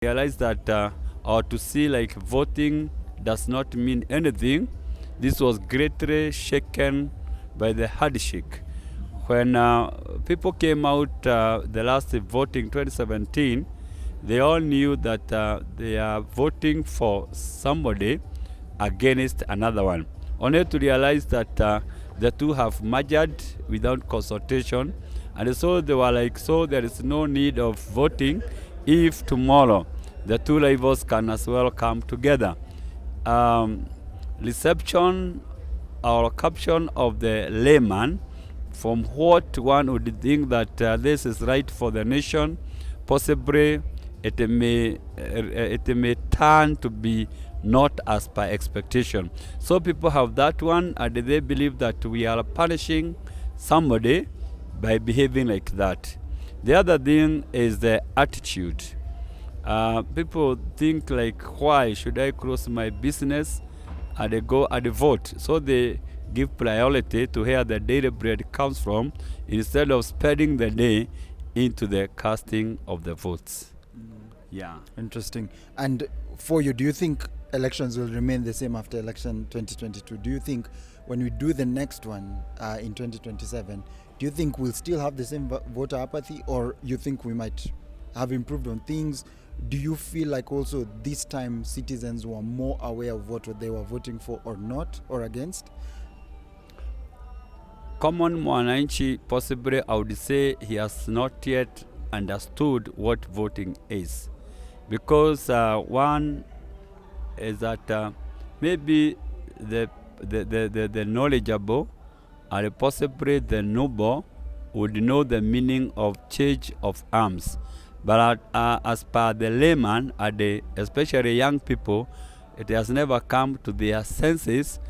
realize that or to see like voting does not mean anything. This was greatly shaken by the hardship. When people came out the last voting 2017, they all knew that they are voting for somebody against another one. Only to realize that the two have merged without consultation, and so they were like, so there is no need of voting if tomorrow the two rivals can as well come together. Reception or caption of the layman, from what one would think that this is right for the nation, possibly it may turn to be not as per expectation. So people have that one, and they believe that we are punishing somebody by behaving like that. The other thing is the attitude. People think like, why should I close my business and go and vote? So they give priority to where the daily bread comes from instead of spending the day into the casting of the votes. Yeah. Interesting. And for you, do you think elections will remain the same after election 2022? Do you think when we do the next one in 2027, do you think we'll still have the same voter apathy, or you think we might have improved on things? Do you feel like also this time citizens were more aware of what they were voting for or not, or against? Common mwananchi, possibly I would say he has not yet understood what voting is. Because one is that maybe the knowledgeable and possibly the noble would know the meaning of change of arms. But as per the layman, especially young people, it has never come to their senses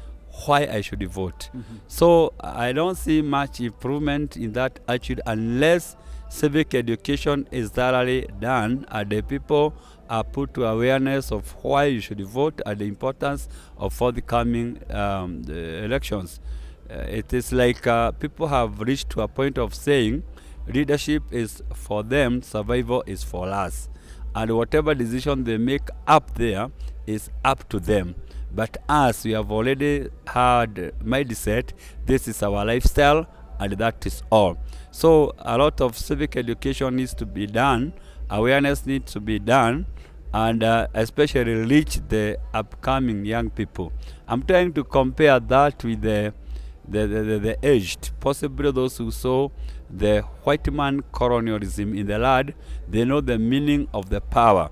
why I should vote. Mm-hmm. So I don't see much improvement in that attitude unless civic education is thoroughly done and the people are put to awareness of why you should vote and the importance of forthcoming the elections. It is like people have reached to a point of saying leadership is for them, survival is for us. And whatever decision they make up there is up to them. But us, we have already had mindset, this is our lifestyle, and that is all. So a lot of civic education needs to be done, awareness needs to be done, and especially reach the upcoming young people. I'm trying to compare that with the aged, possibly those who saw the white man colonialism in the land. They know the meaning of the power.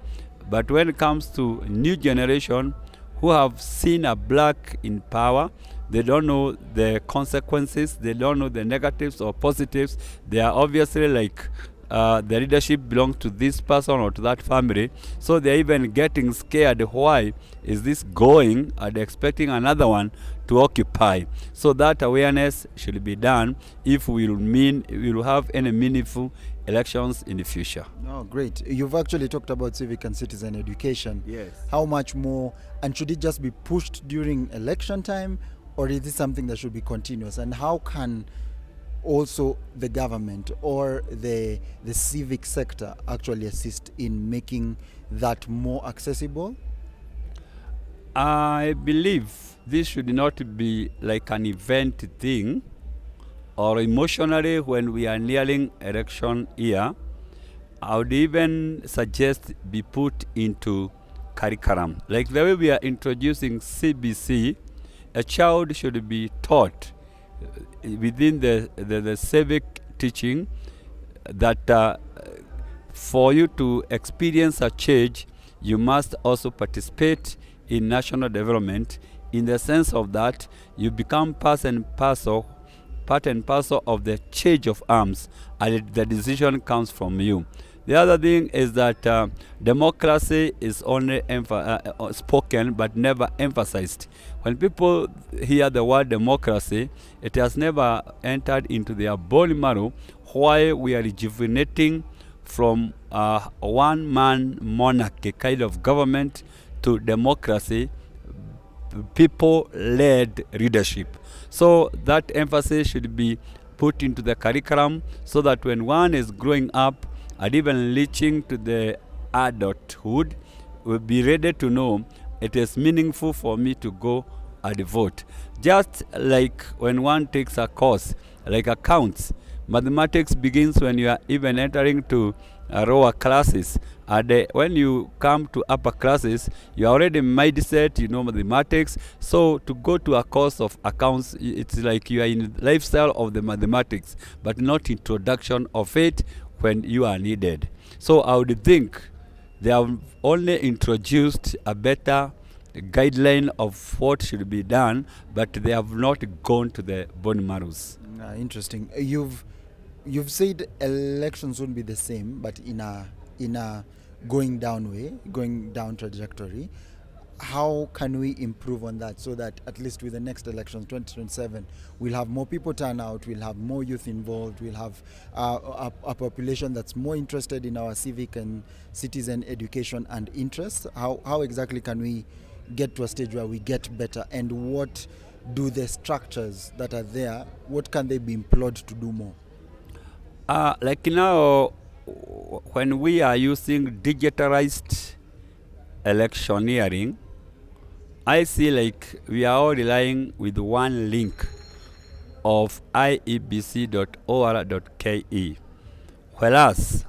But when it comes to new generation who have seen a black in power, they don't know the consequences, they don't know the negatives or positives. They are obviously like the leadership belongs to this person or to that family, so they're even getting scared. Why is this going and expecting another one to occupy? So that awareness should be done if we will have any meaningful elections in the future. Oh, great. You've actually talked about civic and citizen education. Yes. How much more, and should it just be pushed during election time, or is this something that should be continuous? And how can also the government or the civic sector actually assist in making that more accessible? I believe this should not be like an event thing or emotionally when we are nearing election year. I would even suggest be put into curriculum. Like the way we are introducing CBC, a child should be taught within the civic teaching that for you to experience a change, you must also participate in national development, in the sense of that you become part and parcel of the change of arms, and the decision comes from you. The other thing is that democracy is only spoken but never emphasized. When people hear the word democracy, it has never entered into their bone marrow why we are rejuvenating from one-man monarchy kind of government to democracy, people-led leadership. So that emphasis should be put into the curriculum so that when one is growing up and even reaching to the adulthood will be ready to know it is meaningful for me to go and vote. Just like when one takes a course like accounts, mathematics begins when you are even entering to lower classes. And when you come to upper classes, you are already mindset, you know mathematics. So to go to a course of accounts, it's like you are in lifestyle of the mathematics, but not introduction of it when you are needed. So I would think they have only introduced a better guideline of what should be done, but they have not gone to the bone marrows. Interesting. You've said elections won't be the same, but in a going down trajectory. How can we improve on that so that at least with the next election, 2027, we'll have more people turn out, we'll have more youth involved, we'll have a population that's more interested in our civic and citizen education and interests? How exactly can we get to a stage where we get better, and what do the structures that are there, what can they be employed to do more? Like now, when we are using digitalized electioneering, I see like we are all relying with one link of iebc.or.ke, whereas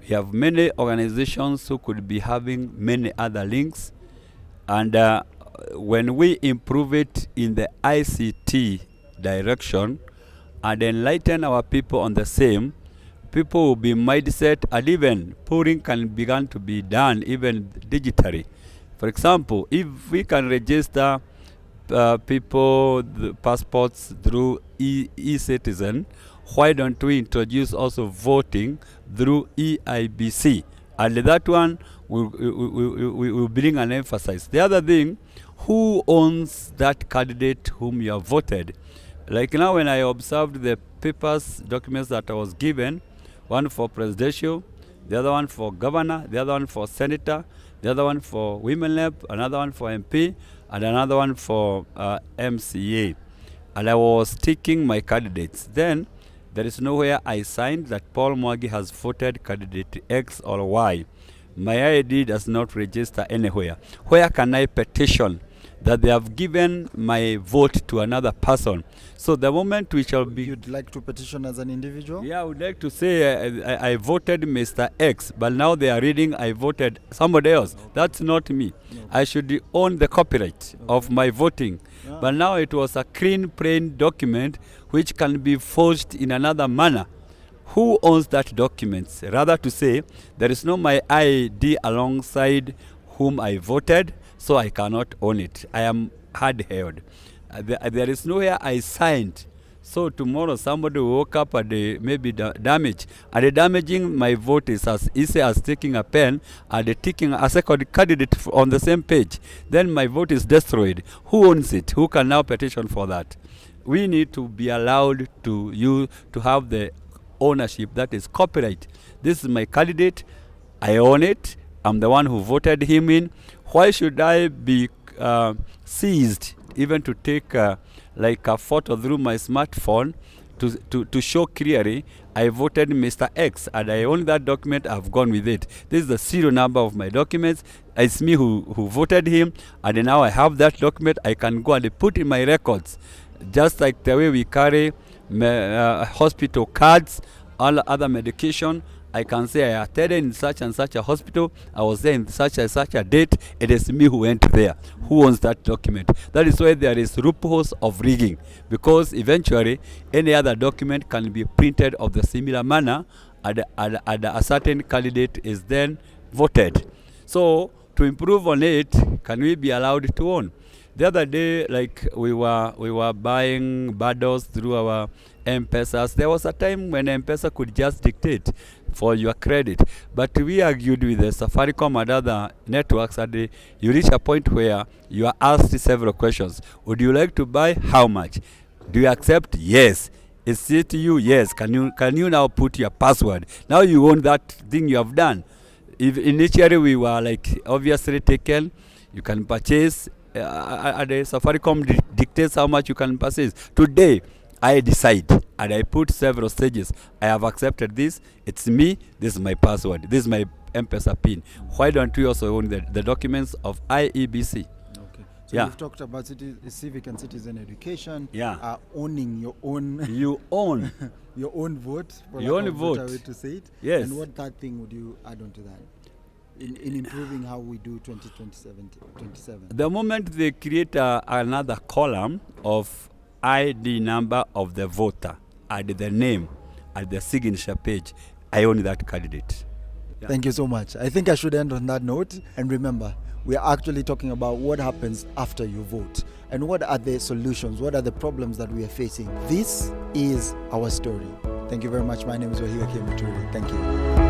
we have many organizations who could be having many other links, and when we improve it in the ICT direction and enlighten our people on the same, people will be mindset, and even polling can begin to be done even digitally. For example, if we can register people the passports through e-citizen, why don't we introduce also voting through EIBC? And that one will bring an emphasis. The other thing, who owns that candidate whom you have voted? Like now when I observed the papers, documents that I was given, one for presidential, the other one for governor, the other one for senator, the other one for women rep, another one for MP, and another one for MCA. And I was ticking my candidates. Then there is nowhere I signed that Paul Mwagi has voted candidate X or Y. My ID does not register anywhere. Where can I petition that they have given my vote to another person? So the moment we shall be... You'd like to petition as an individual? Yeah, I would like to say I voted Mr. X, but now they are reading I voted somebody else. No. That's not me. No. I should own the copyright of my voting. Yeah. But now it was a clean, plain document which can be forged in another manner. Who owns that document? Rather to say, there is no my ID alongside whom I voted, so I cannot own it. I am hard held. There is nowhere I signed. So tomorrow somebody will woke up and maybe damage. And damaging my vote is as easy as taking a pen and ticking a second candidate on the same page. Then my vote is destroyed. Who owns it? Who can now petition for that? We need to be allowed to have the ownership, that is copyright. This is my candidate. I own it. I'm the one who voted him in. Why should I be seized even to take like a photo through my smartphone to show clearly I voted Mr. X and I own that document, I've gone with it. This is the serial number of my documents. It's me who voted him, and now I have that document. I can go and put in my records. Just like the way we carry hospital cards, all other medication, I can say I attended in such and such a hospital, I was there in such and such a date, it is me who went there. Who owns that document? That is why there is loopholes of rigging, because eventually any other document can be printed of the similar manner, and a certain candidate is then voted. So to improve on it, can we be allowed to own? The other day, like we were buying bundles through our M-Pesas. There was a time when M-Pesa could just dictate for your credit. But we argued with the Safaricom and other networks, and you reach a point where you are asked several questions. Would you like to buy? How much? Do you accept? Yes. Is it you? Yes. Can you now put your password? Now you own that thing you have done. If initially we were like obviously taken, you can purchase. The Safaricom dictates how much you can purchase. Today, I decide, and I put several stages. I have accepted this. It's me. This is my password. This is my M-Pesa PIN. Why don't we also own the documents of IEBC? Okay. So Yeah. you've talked about civic and citizen education. Yeah. Owning your own You own. your own vote. For Your lack own of a better vote. way to say it. Yes. And what third thing would you add on to that? In improving how we do 2027. The moment they create another column of ID number of the voter, add the name at the signature page, I own that candidate. Yeah. Thank you so much. I think I should end on that note. And remember, we are actually talking about what happens after you vote and what are the solutions, what are the problems that we are facing. This is our story. Thank you very much. My name is Wahia Kemituri. Thank you.